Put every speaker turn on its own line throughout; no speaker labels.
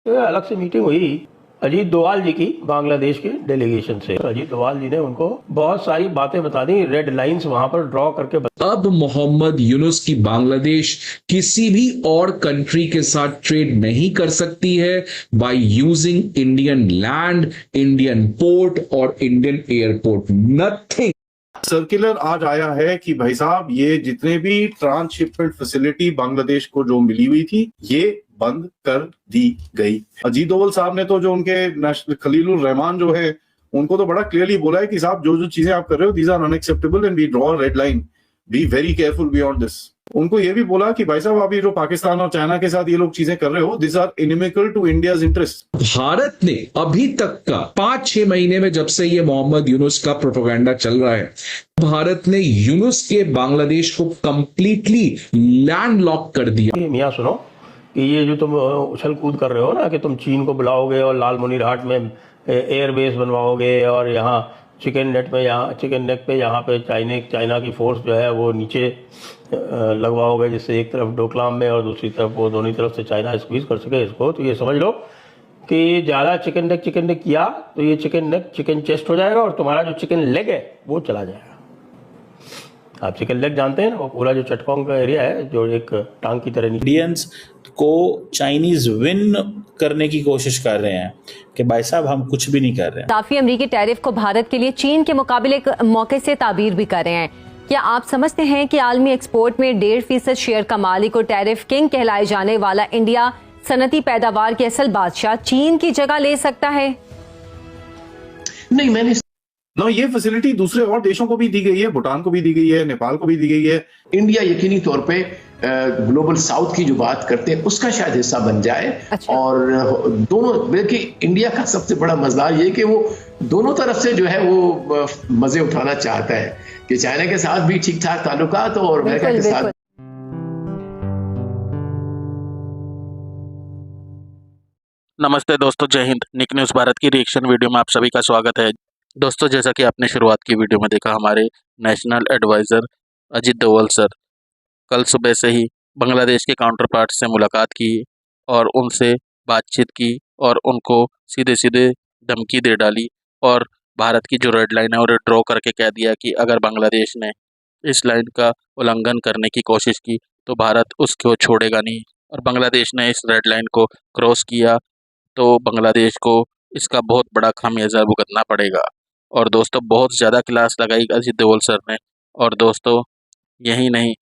अलग से मीटिंग हुई अजीत डोभाल जी की बांग्लादेश के डेलीगेशन से। अजीत डोभाल जी ने उनको बहुत सारी बातें बता दी, रेड लाइंस वहां पर ड्रॉ करके
अब मोहम्मद यूनुस की बांग्लादेश किसी भी और कंट्री के साथ ट्रेड नहीं कर सकती है by using Indian land, Indian port और इंडियन एयरपोर्ट, नथिंग।
सर्कुलर आज आया है कि भाई साहब ये जितने भी ट्रांसशिपमेंट फैसिलिटी बांग्लादेश को जो मिली हुई थी ये बंद कर दी गई। अजीत डोभाल साहब ने तो जो उनके खलीलुर रहमान जो है उनको तो बड़ा क्लियरली बोला है कि साहब जो जो चीजें आप कर रहे हो these are unacceptable and we draw red line, be very careful beyond this. उनको ये भी बोला कि भाई साहब अभी जो पाकिस्तान और चाइना के साथ ये लोग चीजें कर रहे हो this are inimical to India's interest.
Bharat ने अभी तक का 5-6 महीने में जब से ये मोहम्मद यूनुस का प्रोपेगेंडा चल रहा है, भारत ने यूनुस के बांग्लादेश को कंप्लीटली लैंड लॉक कर दिया।
मियाँ सुनो कि ये जो तुम उछल कूद कर रहे हो ना कि तुम चीन को बुलाओगे और लाल मुनीरहाट में एयरबेस बनवाओगे और यहाँ चिकन नेट में यहाँ चिकन नेक पे यहाँ पे चाइना की फोर्स जो है वो नीचे लगवाओगे, जिससे एक तरफ डोकलाम में और दूसरी तरफ वो दोनों तरफ से चाइना स्क्वीज कर सके इसको। तो ये समझ लो कि ज़्यादा चिकन नेक किया तो ये चिकन नेक चिकन चेस्ट हो जाएगा और तुम्हारा जो चिकन लेग है वो चला जाएगा। आप चिकन लेग जानते हैं ना, वो पूरा जो चटकॉन्ग का एरिया है जो एक टांग की तरह
इंडियंस को चाइनीज विन करने की कोशिश कर रहे हैं कि भाई साहब हम कुछ भी नहीं कर रहे हैं।
काफी अमरीकी टैरिफ को भारत के लिए चीन के मुकाबले एक मौके से ताबीर भी कर रहे हैं। क्या आप समझते हैं कि आलमी एक्सपोर्ट में 1.5% शेयर का मालिक और टैरिफ किंग कहलाए जाने वाला इंडिया सनती पैदावार के असल बादशाह चीन की जगह ले सकता है?
नहीं, मैंने ना ये फैसिलिटी दूसरे और देशों को भी दी गई है, भूटान को भी दी गई है, नेपाल को भी दी गई है।
इंडिया यकीनी तौर पे ग्लोबल साउथ की जो बात करते हैं उसका शायद हिस्सा बन जाए।
अच्छा।
और दोनों, बल्कि इंडिया का सबसे बड़ा मसला ये कि वो दोनों तरफ से जो है वो मजे उठाना चाहता है कि चाइना के साथ भी ठीक ठाक ताल्लुकात और अमेरिका के साथ।
नमस्ते दोस्तों, जय हिंद। निक न्यूज़ भारत की रिएक्शन वीडियो में आप सभी का स्वागत है। दोस्तों, जैसा कि आपने शुरुआत की वीडियो में देखा, हमारे national adviser Ajit Doval sir कल सुबह से ही बांग्लादेश के काउंटर पार्ट से मुलाकात की और उनसे बातचीत की और उनको सीधे सीधे धमकी दे डाली और भारत की जो रेड लाइन है और ड्रॉ करके कह दिया कि अगर बांग्लादेश ने इस लाइन का उल्लंघन करने की कोशिश की तो भारत उसको छोड़ेगा नहीं, और बांग्लादेश ने इस रेड लाइन को क्रॉस किया तो बांग्लादेश को इसका बहुत बड़ा खामियाजा भुगतना पड़ेगा। और दोस्तों, बहुत ज़्यादा क्लास लगाई अजीत डोभाल सर ने। और दोस्तों, यही नहीं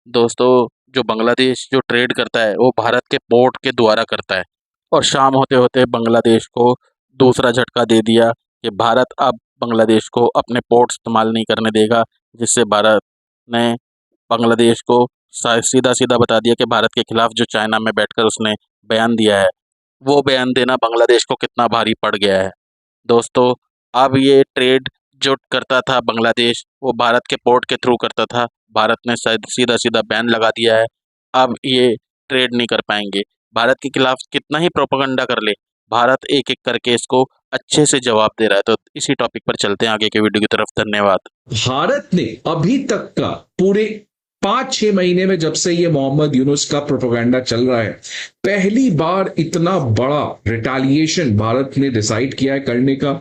दोस्तों, जो बांग्लादेश जो ट्रेड करता है वो भारत के पोर्ट के द्वारा करता है, और शाम होते होते बांग्लादेश को दूसरा झटका दे दिया कि भारत अब बांग्लादेश को अपने पोर्ट इस्तेमाल नहीं करने देगा, जिससे भारत ने बांग्लादेश को सीधा सीधा बता दिया कि भारत के खिलाफ जो चाइना में बैठकर उसने बयान दिया है वो बयान देना बांग्लादेश को कितना भारी पड़ गया है। दोस्तों, अब ये ट्रेड जो करता था बांग्लादेश वो भारत के पोर्ट के थ्रू करता था, भारत ने सीधा सीधा बैन लगा दिया है। अब ये ट्रेड नहीं कर पाएंगे। भारत के खिलाफ कितना ही प्रोपेगेंडा कर ले, भारत एक एक करके इसको अच्छे से जवाब दे रहा है। तो इसी टॉपिक पर चलते हैं आगे के वीडियो की तरफ। धन्यवाद।
भारत ने अभी तक का पूरे 5-6 महीने में जब से ये मोहम्मद यूनुस का प्रोपेगेंडा चल रहा है, पहली बार इतना बड़ा रिटेलिएशन भारत ने डिसाइड किया है करने का।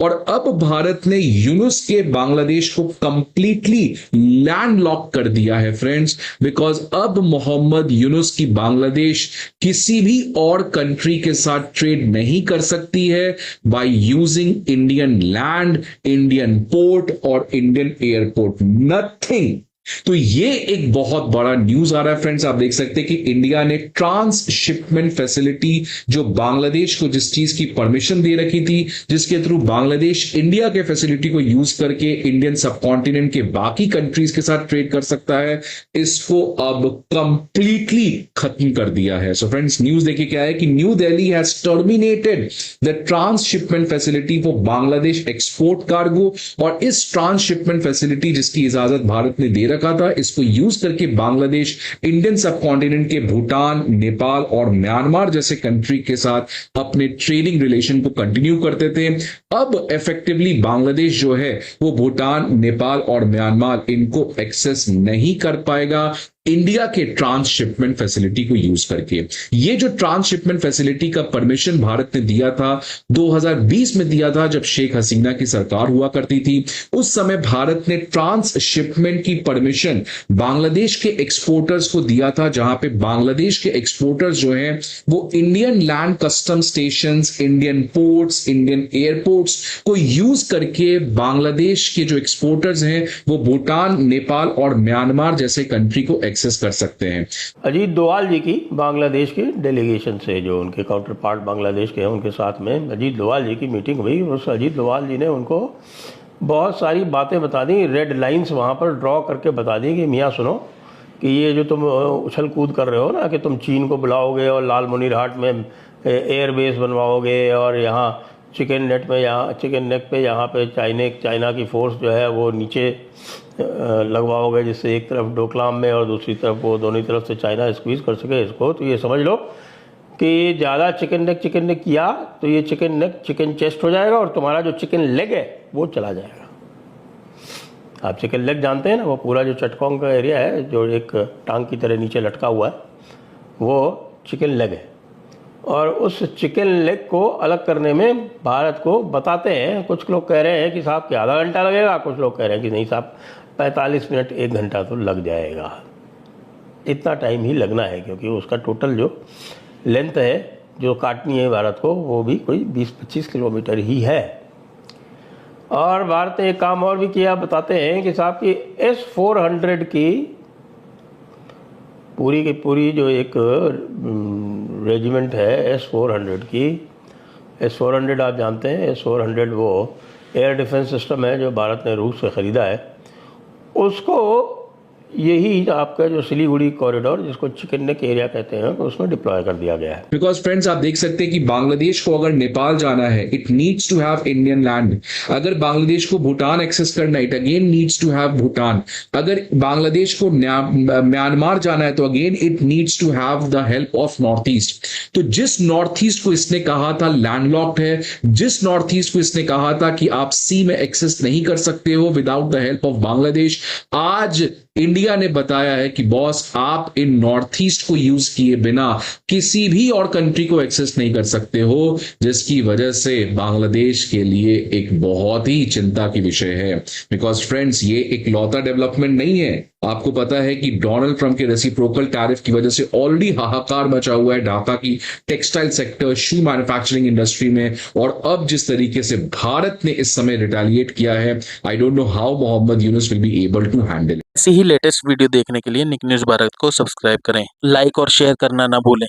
और अब भारत ने यूनुस के बांग्लादेश को कंप्लीटली लैंड लॉक कर दिया है फ्रेंड्स, बिकॉज अब मोहम्मद यूनुस की बांग्लादेश किसी भी और कंट्री के साथ ट्रेड नहीं कर सकती है by using Indian land, Indian port और इंडियन एयरपोर्ट, नथिंग। तो ये एक बहुत बड़ा न्यूज आ रहा है फ्रेंड्स। आप देख सकते हैं कि इंडिया ने ट्रांसशिपमेंट फैसिलिटी जो बांग्लादेश को जिस चीज की परमिशन दे रखी थी, जिसके थ्रू बांग्लादेश इंडिया के फैसिलिटी को यूज करके इंडियन सबकॉन्टिनेंट के बाकी कंट्रीज के साथ ट्रेड कर सकता है, इसको अब कंप्लीटली खत्म कर दिया है। सो फ्रेंड्स, न्यूज देखिए क्या है कि new Delhi has terminated the transshipment facility for Bangladesh export cargo. और इस ट्रांसशिपमेंट फैसिलिटी जिसकी इजाजत भारत ने दे रखा था, इसको यूज करके बांग्लादेश इंडियन सबकॉन्टिनेंट के भूटान, नेपाल और म्यांमार जैसे कंट्री के साथ अपने ट्रेडिंग रिलेशन को कंटिन्यू करते थे। अब इफेक्टिवली बांग्लादेश जो है वो भूटान, नेपाल और म्यांमार इनको एक्सेस नहीं कर पाएगा। इंडिया के ट्रांसशिपमेंट फैसिलिटी को यूज करके। ये जो ट्रांसशिपमेंट फैसिलिटी का परमिशन भारत ने दिया था 2020 में दिया था, जब शेख हसीना की सरकार हुआ करती थी। उस समय भारत ने ट्रांसशिपमेंट की परमिशन बांग्लादेश के एक्सपोर्टर्स को दिया था, जहां पे बांग्लादेश के एक्सपोर्टर्स जो हैं वो Indian land custom stations, Indian ports, Indian airports को यूज करके बांग्लादेश के जो एक्सपोर्टर्स हैं वो भूटान, नेपाल और म्यांमार जैसे कंट्री को एक्सेस कर सकते हैं।
अजीत डोवाल जी की बांग्लादेश की डेलीगेशन से, जो उनके काउंटर पार्ट बांग्लादेश के हैं, उनके साथ में अजीत डोवाल जी की मीटिंग हुई। उस अजीत डोवाल जी ने उनको बहुत सारी बातें बता दी, रेड लाइंस वहाँ पर ड्रॉ करके बता दी कि मियाँ सुनो कि ये जो तुम उछल कूद कर रहे हो ना, कि तुम चीन को बुलाओगे और लालमोनीरहाट में एयरबेस बनवाओगे और यहाँ चिकन नेट में, यहाँ चिकन नेक पे यहाँ पे चाइना की फोर्स जो है वो नीचे लगवाओगे, जिससे एक तरफ डोकलाम में और दूसरी तरफ वो दोनों तरफ से चाइना स्क्वीज कर सके इसको। तो ये समझ लो कि ज़्यादा चिकन नेक किया तो ये चिकन नेक चिकन चेस्ट हो जाएगा और तुम्हारा जो चिकन लेग है वो चला जाएगा। आप चिकन लेग जानते हैं ना, वो पूरा जो चटकॉन्ग का एरिया है जो एक टांग की तरह नीचे लटका हुआ है, वो चिकन लेग है। और उस चिकन लेग को अलग करने में भारत को बताते हैं, कुछ लोग कह रहे हैं कि साहब कि आधा घंटा लगेगा, कुछ लोग कह रहे हैं कि नहीं साहब 45 मिनट 1 घंटा तो लग जाएगा। इतना टाइम ही लगना है, क्योंकि उसका टोटल जो लेंथ है जो काटनी है भारत को वो भी कोई 20-25 किलोमीटर ही है। और भारत ने एक काम और भी किया, बताते हैं कि साहब कि S-400 की पूरी जो एक रेजिमेंट है S-400 की, S-400 आप जानते हैं, S-400 वो एयर डिफेंस सिस्टम है जो भारत ने रूस से ख़रीदा है। उसको यही आपका जो सिलीगुड़ी कॉरिडोर, जिसको चिकन नेक एरिया कहते हैं, उसमें डिप्लॉय कर दिया गया है।
बिकॉज फ्रेंड्स आप देख सकते हैं कि बांग्लादेश को अगर नेपाल जाना है, it needs to have Indian land. अगर बांग्लादेश को भूटान एक्सेस करना है, it again needs to have Bhutan. अगर बांग्लादेश को म्यांमार जाना है तो again it needs to have the help of north east. तो जिस नॉर्थ ईस्ट को इसने कहा था लैंडलॉक्ड है, जिस नॉर्थ ईस्ट को इसने कहा था कि आप सी में एक्सेस नहीं कर सकते हो without the help of Bangladesh, आज इंडिया ने बताया है कि बॉस आप इन नॉर्थ ईस्ट को यूज किए बिना किसी भी और कंट्री को एक्सेस नहीं कर सकते हो, जिसकी वजह से बांग्लादेश के लिए एक बहुत ही चिंता की विषय है। बिकॉज फ्रेंड्स ये एक लौता डेवलपमेंट नहीं है। आपको पता है कि डोनाल्ड ट्रंप के रेसिप्रोकल टैरिफ की वजह से ऑलरेडी हाहाकार मचा हुआ है ढाका की टेक्सटाइल सेक्टर, शू मैन्युफैक्चरिंग इंडस्ट्री में, और अब जिस तरीके से भारत ने इस समय रिटेलिएट किया है, I don't know how Mohammad Yunus will be able to handle.
ऐसी ही लेटेस्ट वीडियो देखने के लिए निक न्यूज़ भारत को सब्सक्राइब करें, लाइक और शेयर करना ना भूलें।